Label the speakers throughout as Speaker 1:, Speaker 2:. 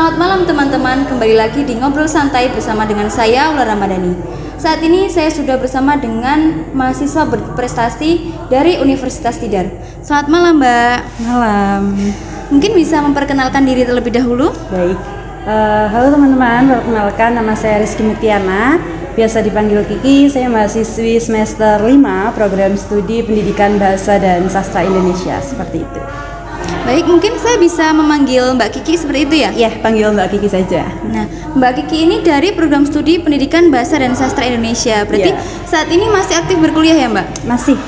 Speaker 1: Selamat malam teman-teman, kembali lagi di Ngobrol Santai bersama dengan saya Aula Ramadhani. Saat ini saya sudah bersama dengan mahasiswa berprestasi dari Universitas Tidar. Selamat malam Mbak.
Speaker 2: Malam.
Speaker 1: Mungkin bisa memperkenalkan diri terlebih dahulu?
Speaker 2: Baik. Halo teman-teman, perkenalkan nama saya Rizky Muktiana. Biasa dipanggil Kiki. Saya mahasiswi semester 5 program studi Pendidikan Bahasa dan Sastra Indonesia, seperti itu.
Speaker 1: Baik, mungkin saya bisa memanggil Mbak Kiki seperti itu ya?
Speaker 2: Iya, panggil Mbak Kiki saja.
Speaker 1: Nah, Mbak Kiki ini dari program studi Pendidikan Bahasa dan Sastra Indonesia. Berarti saat ini masih aktif berkuliah ya Mbak?
Speaker 2: Masih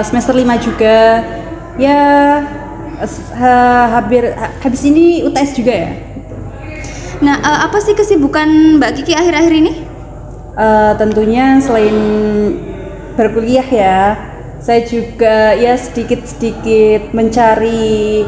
Speaker 2: semester 5 juga. Ya, habis ini UTS juga ya.
Speaker 1: Nah, apa sih kesibukan Mbak Kiki akhir-akhir ini?
Speaker 2: Tentunya selain berkuliah ya, saya juga ya sedikit-sedikit mencari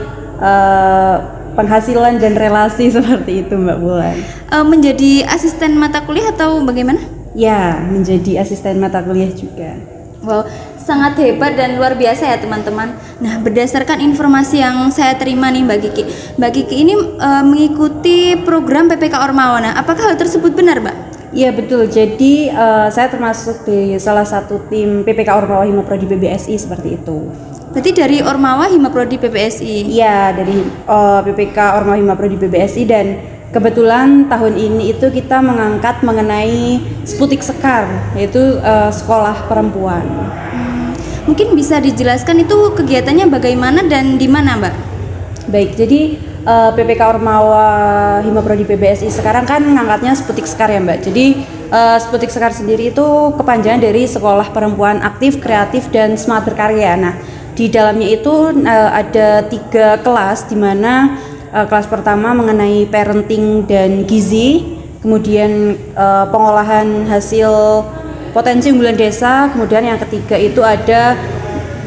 Speaker 2: penghasilan dan relasi seperti itu Mbak Bulan.
Speaker 1: Menjadi asisten mata kuliah atau bagaimana?
Speaker 2: Ya, menjadi asisten mata kuliah juga.
Speaker 1: Wow, sangat hebat dan luar biasa ya teman-teman. Nah, berdasarkan informasi yang saya terima nih Mbak Kiki ini mengikuti program PPK Ormawa. Nah, apakah hal tersebut benar Mbak?
Speaker 2: Iya betul, jadi saya termasuk di salah satu tim PPK Ormawa Himapro di PBSI seperti itu.
Speaker 1: Berarti dari Ormawa Himapro di PBSI?
Speaker 2: Iya, dari PPK Ormawa Himapro di PBSI, dan kebetulan tahun ini itu kita mengangkat mengenai Sputik Sekar, yaitu sekolah perempuan.
Speaker 1: Mungkin bisa dijelaskan itu kegiatannya bagaimana dan di mana Mbak?
Speaker 2: Baik, jadi PPK Ormawa Himapro di PBSI sekarang kan ngangkatnya Sputik Sekar ya Mbak. Jadi Sputik Sekar sendiri itu kepanjangan dari Sekolah Perempuan Aktif, Kreatif, dan Semangat Berkarya. Nah, di dalamnya itu ada 3 kelas, di mana kelas pertama mengenai parenting dan gizi, kemudian pengolahan hasil potensi unggulan desa, kemudian yang ketiga itu ada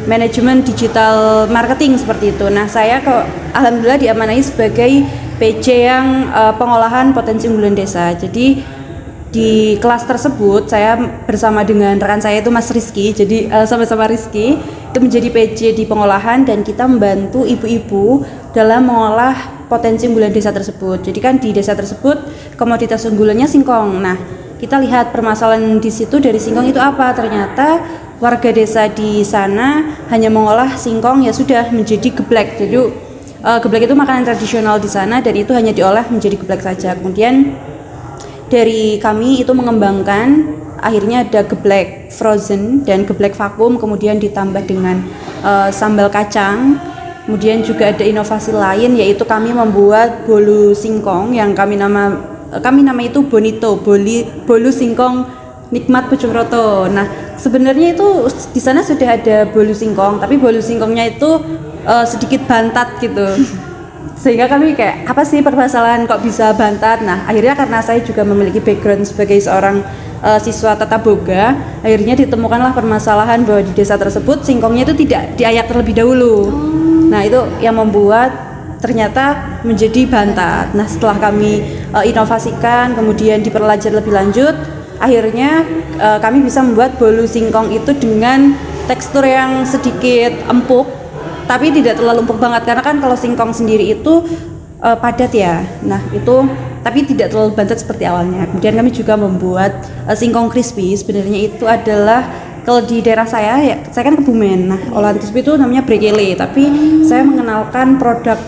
Speaker 2: manajemen digital marketing seperti itu. Nah, saya alhamdulillah diamanai sebagai PJ yang pengolahan potensi unggulan desa. Jadi di kelas tersebut saya bersama dengan rekan saya itu Mas Rizky. Jadi sama-sama Rizky itu menjadi PJ di pengolahan, dan kita membantu ibu-ibu dalam mengolah potensi unggulan desa tersebut. Jadi kan di desa tersebut komoditas unggulannya singkong. Nah, kita lihat permasalahan di situ dari singkong itu apa? Ternyata warga desa di sana hanya mengolah singkong ya sudah menjadi geblek. Jadi geblek itu makanan tradisional di sana, dan itu hanya diolah menjadi geblek saja. Kemudian dari kami itu mengembangkan, akhirnya ada geblek frozen dan geblek vakum, kemudian ditambah dengan sambal kacang. Kemudian juga ada inovasi lain, yaitu kami membuat bolu singkong yang kami nama itu Bonito, bolu singkong nikmat Pucung Roto. Nah, sebenarnya itu di sana sudah ada bolu singkong, tapi bolu singkongnya itu sedikit bantat gitu. Sehingga kami kayak, apa sih permasalahan kok bisa bantat? Nah, akhirnya karena saya juga memiliki background sebagai seorang siswa tata boga, akhirnya ditemukanlah permasalahan bahwa di desa tersebut singkongnya itu tidak diayak terlebih dahulu. Nah, itu yang membuat ternyata menjadi bantat. Nah, setelah kami inovasikan, kemudian diperlanjut lebih lanjut, akhirnya kami bisa membuat bolu singkong itu dengan tekstur yang sedikit empuk, tapi tidak terlalu empuk banget, karena kan kalau singkong sendiri itu padat ya. Nah, itu tapi tidak terlalu bantat seperti awalnya. Kemudian kami juga membuat singkong crispy. Sebenarnya itu adalah, kalau di daerah saya ya, saya kan Kebumen. Nah, olahan crispy itu namanya brekele, tapi saya mengenalkan produk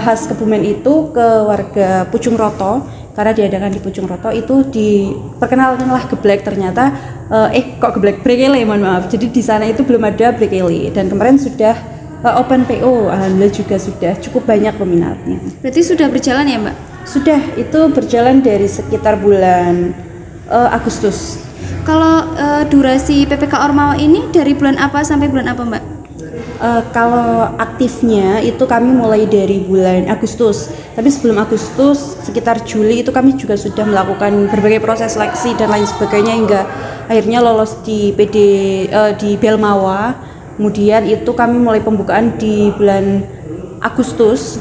Speaker 2: khas Kebumen itu ke warga Pucung Roto, karena diadakan di Pucung Roto itu diperkenalkanlah geblek. Ternyata kok geblek brekele, mohon maaf. Jadi di sana itu belum ada brekele, dan kemarin sudah open PO, alhamdulillah juga sudah cukup banyak peminatnya.
Speaker 1: Berarti sudah berjalan ya Mbak?
Speaker 2: Sudah, itu berjalan dari sekitar bulan Agustus.
Speaker 1: Kalau durasi PPK Ormawa ini dari bulan apa sampai bulan apa Mbak?
Speaker 2: Kalau aktifnya itu kami mulai dari bulan Agustus, tapi sebelum Agustus sekitar Juli itu kami juga sudah melakukan berbagai proses seleksi dan lain sebagainya, hingga akhirnya lolos di di Belmawa. Kemudian itu kami mulai pembukaan di bulan Agustus,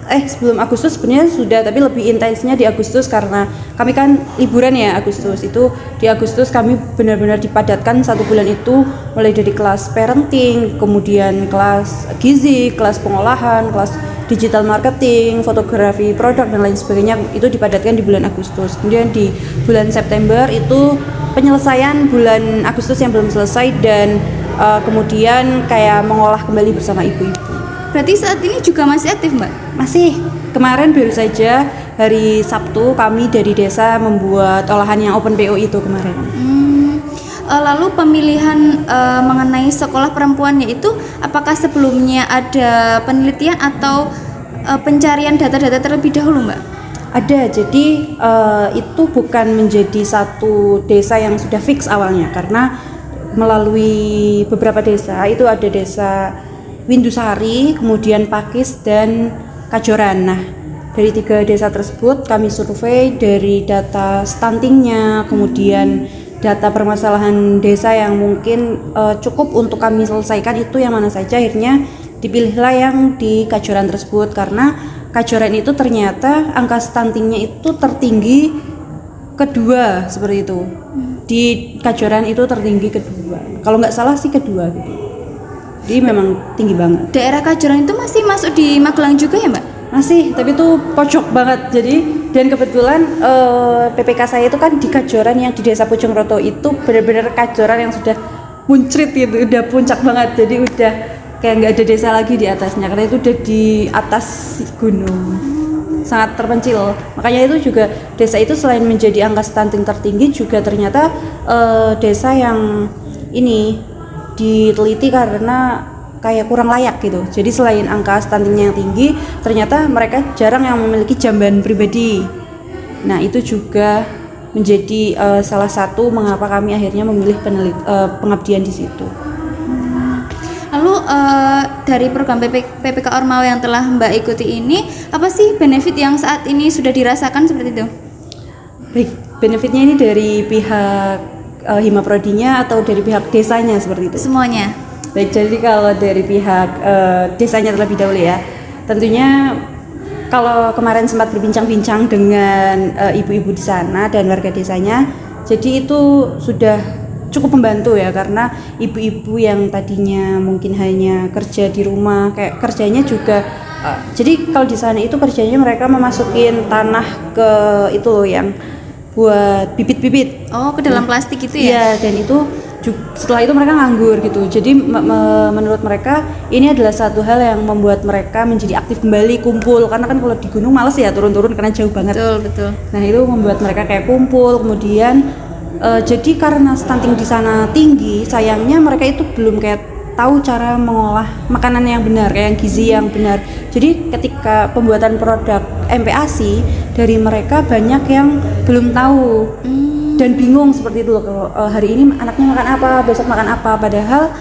Speaker 2: sebelum Agustus sebenarnya sudah, tapi lebih intensnya di Agustus karena kami kan liburan ya Agustus itu. Di Agustus kami benar-benar dipadatkan 1 bulan itu, mulai dari kelas parenting, kemudian kelas gizi, kelas pengolahan, kelas digital marketing, fotografi produk dan lain sebagainya, itu dipadatkan di bulan Agustus. Kemudian di bulan September itu penyelesaian bulan Agustus yang belum selesai dan kemudian kayak mengolah kembali bersama ibu-ibu.
Speaker 1: Berarti saat ini juga masih aktif, Mbak?
Speaker 2: Masih. Kemarin baru saja hari Sabtu kami dari desa membuat olahan yang open PO itu kemarin.
Speaker 1: Lalu pemilihan mengenai sekolah perempuannya itu apakah sebelumnya ada penelitian atau pencarian data-data terlebih dahulu, Mbak?
Speaker 2: Ada, jadi itu bukan menjadi satu desa yang sudah fix awalnya, karena melalui beberapa desa, itu ada desa Windusari, kemudian Pakis dan Kajoran. Nah, dari 3 desa tersebut kami survei dari data stuntingnya, kemudian data permasalahan desa yang mungkin cukup untuk kami selesaikan itu yang mana saja. Akhirnya dipilihlah yang di Kajoran tersebut karena Kajoran itu ternyata angka stuntingnya itu tertinggi kedua seperti itu. Di Kajoran itu tertinggi kedua. Kalau nggak salah sih kedua gitu. Jadi memang tinggi banget.
Speaker 1: Daerah Kajoran itu masih masuk di Magelang juga ya, Mbak?
Speaker 2: Masih, tapi itu pojok banget. Jadi dan kebetulan PPK saya itu kan di Kajoran yang di Desa Pujongroto itu benar-benar Kajoran yang sudah muncrit gitu, udah puncak banget. Jadi udah kayak nggak ada desa lagi di atasnya karena itu udah di atas gunung. Sangat terpencil. Makanya itu juga desa itu selain menjadi angka stunting tertinggi juga ternyata desa yang ini diteliti karena kayak kurang layak gitu. Jadi selain angka stuntingnya yang tinggi, ternyata mereka jarang yang memiliki jamban pribadi. Nah, itu juga menjadi salah satu mengapa kami akhirnya memilih pengabdian di situ.
Speaker 1: Lalu dari program PPK Ormawa yang telah Mbak ikuti ini, apa sih benefit yang saat ini sudah dirasakan seperti itu?
Speaker 2: Baik, benefitnya ini dari pihak Hima Prodinya atau dari pihak desanya seperti itu?
Speaker 1: Semuanya.
Speaker 2: Baik, jadi kalau dari pihak desanya terlebih dahulu ya, tentunya kalau kemarin sempat berbincang-bincang dengan ibu-ibu di sana dan warga desanya, jadi itu sudah cukup membantu ya, karena ibu-ibu yang tadinya mungkin hanya kerja di rumah, kayak kerjanya juga jadi kalau di sana itu kerjanya mereka memasukin tanah ke itu loh yang buat bibit-bibit.
Speaker 1: Oh, ke dalam plastik itu ya?
Speaker 2: Iya, dan itu setelah itu mereka nganggur gitu. Jadi menurut mereka ini adalah satu hal yang membuat mereka menjadi aktif kembali, kumpul, karena kan kalau di gunung males ya turun-turun karena jauh banget.
Speaker 1: Betul.
Speaker 2: Nah, itu membuat mereka kayak kumpul. Kemudian jadi karena stunting di sana tinggi, sayangnya mereka itu belum kayak tahu cara mengolah makanan yang benar, kayak gizi yang benar. Jadi ketika pembuatan produk MPASI dari mereka banyak yang belum tahu dan bingung seperti itu loh, kalau hari ini anaknya makan apa, besok makan apa, padahal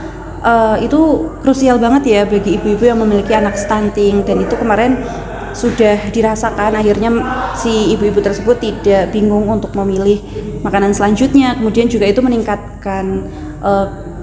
Speaker 2: itu krusial banget ya bagi ibu-ibu yang memiliki anak stunting. Dan itu kemarin sudah dirasakan, akhirnya si ibu-ibu tersebut tidak bingung untuk memilih makanan selanjutnya. Kemudian juga itu meningkatkan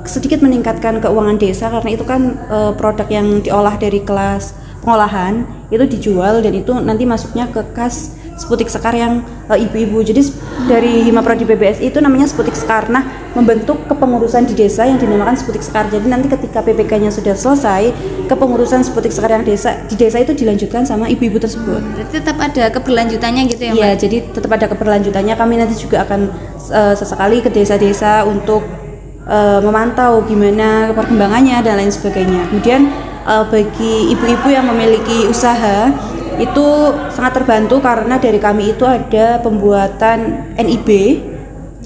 Speaker 2: sedikit meningkatkan keuangan desa, karena itu kan produk yang diolah dari kelas pengolahan itu dijual dan itu nanti masuknya ke kas Sputik Sekar yang ibu-ibu. Jadi dari Hima Prodi PBSI itu namanya Sputik Sekar. Nah, membentuk kepengurusan di desa yang dinamakan Sputik Sekar. Jadi nanti ketika PPK-nya sudah selesai, kepengurusan Sputik Sekar yang di desa itu dilanjutkan sama ibu-ibu tersebut.
Speaker 1: Berarti tetap ada keberlanjutannya gitu ya, Mbak?
Speaker 2: Iya, jadi tetap ada keberlanjutannya. Kami nanti juga akan sesekali ke desa-desa untuk memantau gimana perkembangannya dan lain sebagainya. Kemudian bagi ibu-ibu yang memiliki usaha itu sangat terbantu karena dari kami itu ada pembuatan NIB.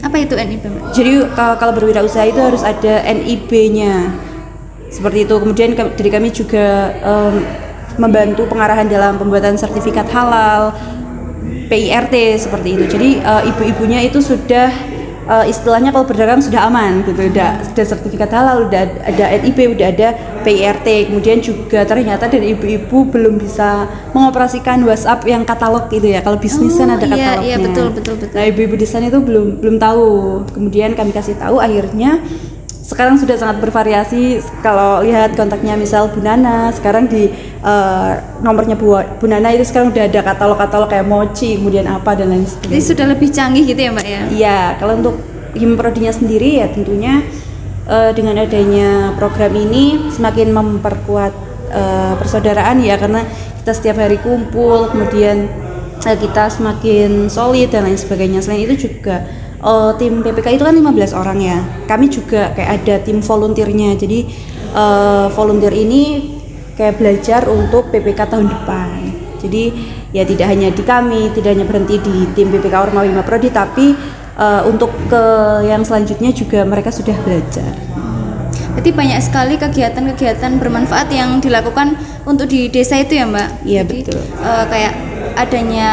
Speaker 1: Apa itu NIB, Mbak?
Speaker 2: Jadi kalau berwirausaha itu harus ada NIB-nya seperti itu. Kemudian dari kami juga membantu pengarahan dalam pembuatan sertifikat halal, PIRT seperti itu. Jadi ibu-ibunya itu sudah istilahnya kalau berdagang sudah aman gitu, sudah sertifikat halal, udah ada NIB, udah ada PIRT. Kemudian juga ternyata dari ibu-ibu belum bisa mengoperasikan WhatsApp yang katalog gitu ya. Kalau bisnis kan ada katalognya.
Speaker 1: Iya, betul.
Speaker 2: Nah, ibu-ibu di sana itu belum tahu. Kemudian kami kasih tahu, akhirnya sekarang sudah sangat bervariasi. Kalau lihat kontaknya misal Bu Nana, sekarang di nomornya Bu Nana itu sekarang udah ada katalog-katalog kayak mochi, kemudian apa dan lain sebagainya.
Speaker 1: Jadi sudah lebih canggih gitu ya Mbak ya?
Speaker 2: Iya, kalau untuk Himprodinya sendiri ya tentunya dengan adanya program ini semakin memperkuat persaudaraan ya, karena kita setiap hari kumpul, kemudian kita semakin solid dan lain sebagainya. Selain itu juga tim PPK itu kan 15 orang ya. Kami juga kayak ada tim volunteernya. Jadi volunteer ini kayak belajar untuk PPK tahun depan. Jadi ya tidak hanya di kami, tidak hanya berhenti di tim PPK Ormawa Hima Prodi, tapi untuk ke yang selanjutnya juga mereka sudah belajar.
Speaker 1: Berarti banyak sekali kegiatan-kegiatan bermanfaat yang dilakukan untuk di desa itu ya Mbak?
Speaker 2: Iya,
Speaker 1: Jadi,
Speaker 2: betul.
Speaker 1: Kayak adanya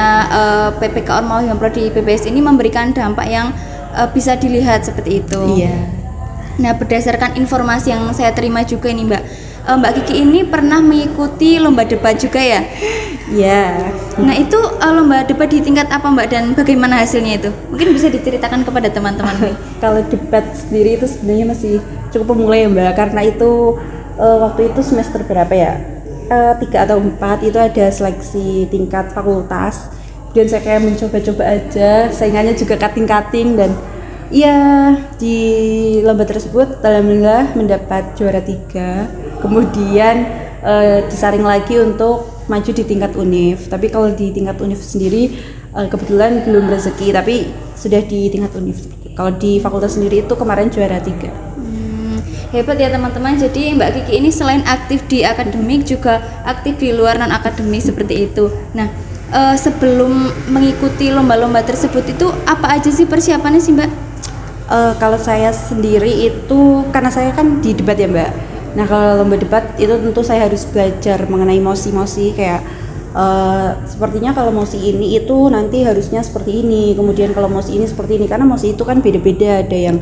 Speaker 1: PPK Ormawa Hima Prodi PBS ini memberikan dampak yang bisa dilihat seperti itu.
Speaker 2: Iya.
Speaker 1: Nah, berdasarkan informasi yang saya terima juga ini Mbak, Mbak Kiki ini pernah mengikuti lomba debat juga ya?
Speaker 2: Iya.
Speaker 1: Nah itu lomba debat di tingkat apa Mbak dan bagaimana hasilnya itu? Mungkin bisa diceritakan kepada teman-teman.
Speaker 2: Kalau debat sendiri itu sebenarnya masih cukup pemula ya Mbak, karena itu waktu itu semester berapa ya? 3 atau 4 itu ada seleksi tingkat fakultas. Dan saya kayak mencoba-coba aja, saingannya juga cutting-cutting, dan iya di lomba tersebut alhamdulillah mendapat juara 3. Kemudian disaring lagi untuk maju di tingkat univ. Tapi kalau di tingkat univ sendiri kebetulan belum rezeki, tapi sudah di tingkat univ. Kalau di fakultas sendiri itu kemarin juara 3.
Speaker 1: Hebat ya teman-teman. Jadi Mbak Kiki ini selain aktif di akademik juga aktif di luar non akademik seperti itu. Nah, sebelum mengikuti lomba-lomba tersebut itu apa aja sih persiapannya sih Mbak?
Speaker 2: Kalau saya sendiri itu karena saya kan di debat ya Mbak. Nah kalau lomba debat itu tentu saya harus belajar mengenai mosi-mosi, kayak sepertinya kalau mosi ini itu nanti harusnya seperti ini, kemudian kalau mosi ini seperti ini, karena mosi itu kan beda-beda, ada yang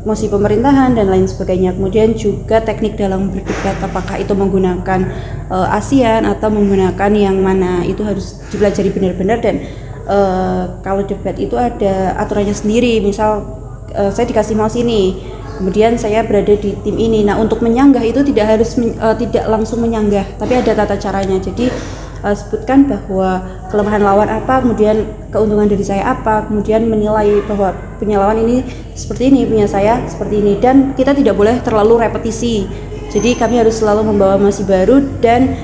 Speaker 2: mosi pemerintahan dan lain sebagainya. Kemudian juga teknik dalam berdebat, apakah itu menggunakan ASEAN atau menggunakan yang mana, itu harus dipelajari benar-benar. Dan kalau debat itu ada aturannya sendiri. Misal saya dikasih mouse ini, kemudian saya berada di tim ini. Nah untuk menyanggah itu tidak harus tidak langsung menyanggah, tapi ada tata caranya. Jadi sebutkan bahwa kelemahan lawan apa, kemudian keuntungan dari saya apa, kemudian menilai bahwa punya lawan ini seperti ini, punya saya seperti ini, dan kita tidak boleh terlalu repetisi. Jadi kami harus selalu membawa masih baru, dan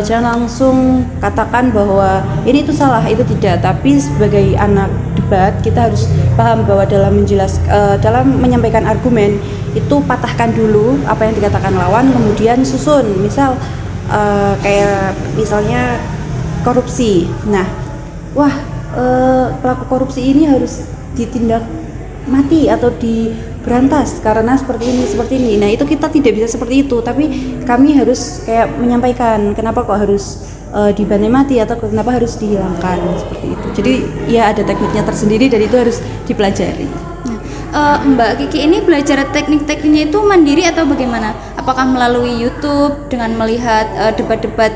Speaker 2: jangan langsung katakan bahwa ini itu salah, itu tidak. Tapi sebagai anak debat kita harus paham bahwa dalam menyampaikan argumen itu patahkan dulu apa yang dikatakan lawan, kemudian susun. Misal kayak misalnya korupsi. Nah, pelaku korupsi ini harus ditindak mati atau diberantas karena seperti ini. Nah itu kita tidak bisa seperti itu, tapi kami harus kayak menyampaikan kenapa kok harus dibantai mati atau kenapa harus dihilangkan, seperti itu. Jadi ya ada tekniknya tersendiri dan itu harus dipelajari.
Speaker 1: Mbak Kiki ini belajar teknik-tekniknya itu mandiri atau bagaimana? Apakah melalui YouTube dengan melihat debat-debat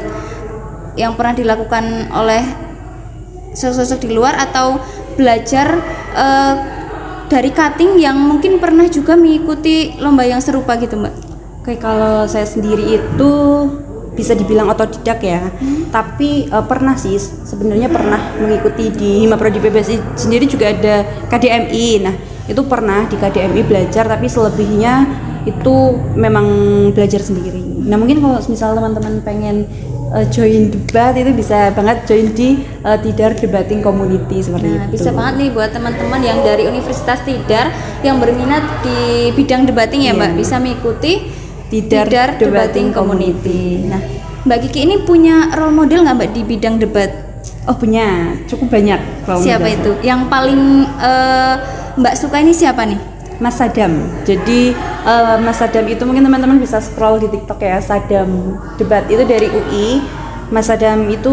Speaker 1: yang pernah dilakukan oleh sosok-sosok di luar, atau belajar dari cutting yang mungkin pernah juga mengikuti lomba yang serupa gitu Mbak?
Speaker 2: Oke, kalau saya sendiri itu bisa dibilang otodidak ya, tapi pernah sih sebenarnya pernah mengikuti di Hima Prodi PBSI sendiri, juga ada KDMI. Nah itu pernah di KDMI belajar, tapi selebihnya itu memang belajar sendiri. Nah mungkin kalau misal teman-teman pengen join debat, itu bisa banget join di Tidar Debating Community seperti itu.
Speaker 1: Bisa banget nih buat teman-teman yang dari Universitas Tidar yang berminat di bidang debating ya Mbak, bisa mengikuti Tidar Debating Community. Nah, Mbak Kiki ini punya role model nggak Mbak di bidang debat?
Speaker 2: Oh punya, cukup banyak.
Speaker 1: Siapa itu? Yang paling Mbak suka ini siapa nih?
Speaker 2: Mas Sadam. Jadi Mas Sadam itu mungkin teman-teman bisa scroll di TikTok ya, Sadam Debat itu dari UI. Mas Sadam itu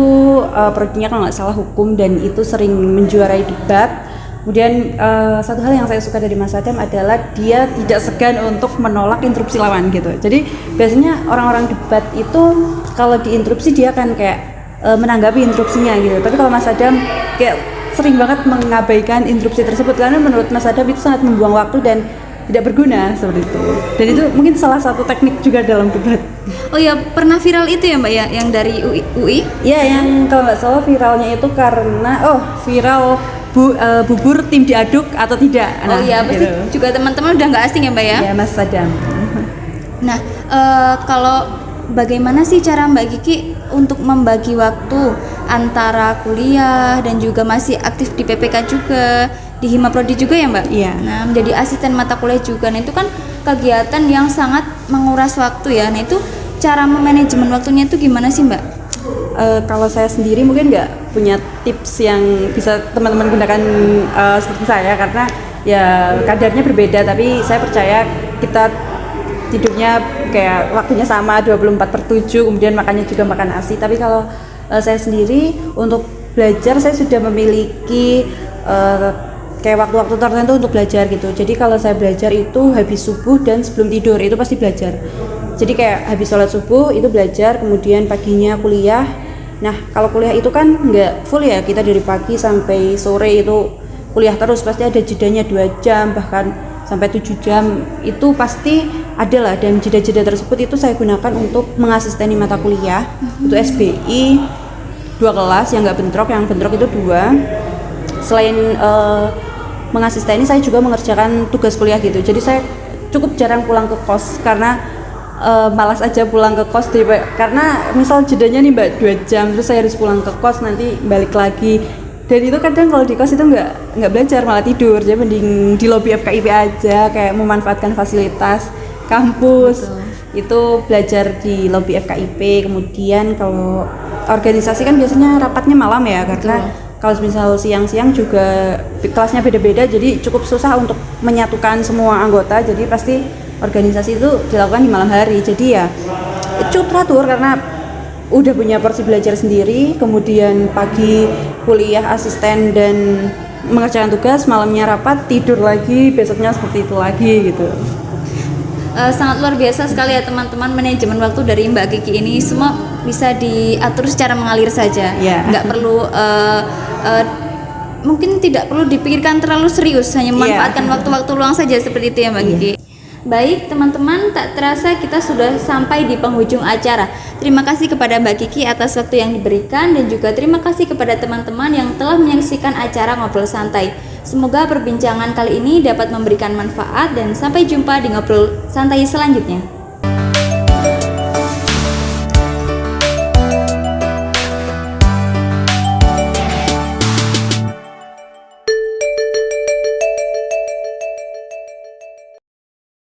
Speaker 2: prodinya kalau nggak salah hukum, dan itu sering menjuarai debat. Kemudian satu hal yang saya suka dari Mas Sadam adalah dia tidak segan untuk menolak interupsi lawan gitu. Jadi biasanya orang-orang debat itu kalau diinterupsi dia akan kayak menanggapi interupsinya gitu. Tapi kalau Mas Sadam kayak sering banget mengabaikan interupsi tersebut, karena menurut Mas Sadam itu sangat membuang waktu dan tidak berguna seperti itu. Dan itu mungkin salah satu teknik juga dalam debat.
Speaker 1: Oh ya, pernah viral itu ya Mbak ya, yang dari UI?
Speaker 2: Ya, yang kalau nggak salah viralnya itu karena viral bubur tim diaduk atau tidak.
Speaker 1: Oh iya, pasti juga teman-teman udah nggak asing ya Mbak ya?
Speaker 2: Ya, Mas Sadam.
Speaker 1: Nah, kalau bagaimana sih cara Mbak Kiki untuk membagi waktu antara kuliah dan juga masih aktif di PPK juga, di Hima Prodi juga ya Mbak?
Speaker 2: Iya.
Speaker 1: Nah, menjadi asisten mata kuliah juga. Nah, itu kan kegiatan yang sangat menguras waktu ya. Nah, itu cara memanajemen waktunya itu gimana sih Mbak?
Speaker 2: Kalau saya sendiri mungkin nggak punya tips yang bisa teman-teman gunakan seperti saya, karena ya kadarnya berbeda, tapi saya percaya kita tidurnya kayak waktunya sama 24/7, kemudian makannya juga makan ASI. Tapi kalau saya sendiri untuk belajar, saya sudah memiliki kayak waktu-waktu tertentu untuk belajar gitu. Jadi kalau saya belajar itu habis subuh dan sebelum tidur itu pasti belajar. Jadi kayak habis sholat subuh itu belajar, kemudian paginya kuliah. Nah, kalau kuliah itu kan nggak full ya, kita dari pagi sampai sore itu kuliah terus, pasti ada jedanya 2 jam bahkan sampai 7 jam itu pasti ada lah. Dan jeda-jeda tersebut itu saya gunakan untuk mengasisteni mata kuliah. Itu SBI 2 kelas, yang nggak bentrok, yang bentrok itu 2. Selain mengasisteni, saya juga mengerjakan tugas kuliah gitu. Jadi saya cukup jarang pulang ke kos karena malas aja pulang ke kos karena misal jedanya nih Mbak 2 jam, terus saya harus pulang ke kos, nanti balik lagi. Dan itu kadang kalau di kos itu nggak belajar, malah tidur. Jadi mending di lobi FKIP aja, kayak memanfaatkan fasilitas kampus. Betul. Itu belajar di lobi FKIP. Kemudian kalau organisasi kan biasanya rapatnya malam ya, karena kalau misal siang-siang juga kelasnya beda-beda, jadi cukup susah untuk menyatukan semua anggota. Jadi pasti organisasi itu dilakukan di malam hari. Jadi ya cukup teratur karena udah punya porsi belajar sendiri, kemudian pagi kuliah asisten dan mengerjakan tugas, malamnya rapat, tidur lagi, besoknya seperti itu lagi gitu.
Speaker 1: Sangat luar biasa sekali ya teman-teman, manajemen waktu dari Mbak Kiki ini semua bisa diatur secara mengalir saja. Nggak perlu mungkin tidak perlu dipikirkan terlalu serius, hanya memanfaatkan waktu-waktu luang saja, seperti itu ya Mbak Kiki. Baik teman-teman, tak terasa kita sudah sampai di penghujung acara. Terima kasih kepada Mbak Kiki atas waktu yang diberikan, dan juga terima kasih kepada teman-teman yang telah menyaksikan acara Ngobrol Santai. Semoga perbincangan kali ini dapat memberikan manfaat, dan sampai jumpa di Ngobrol Santai selanjutnya.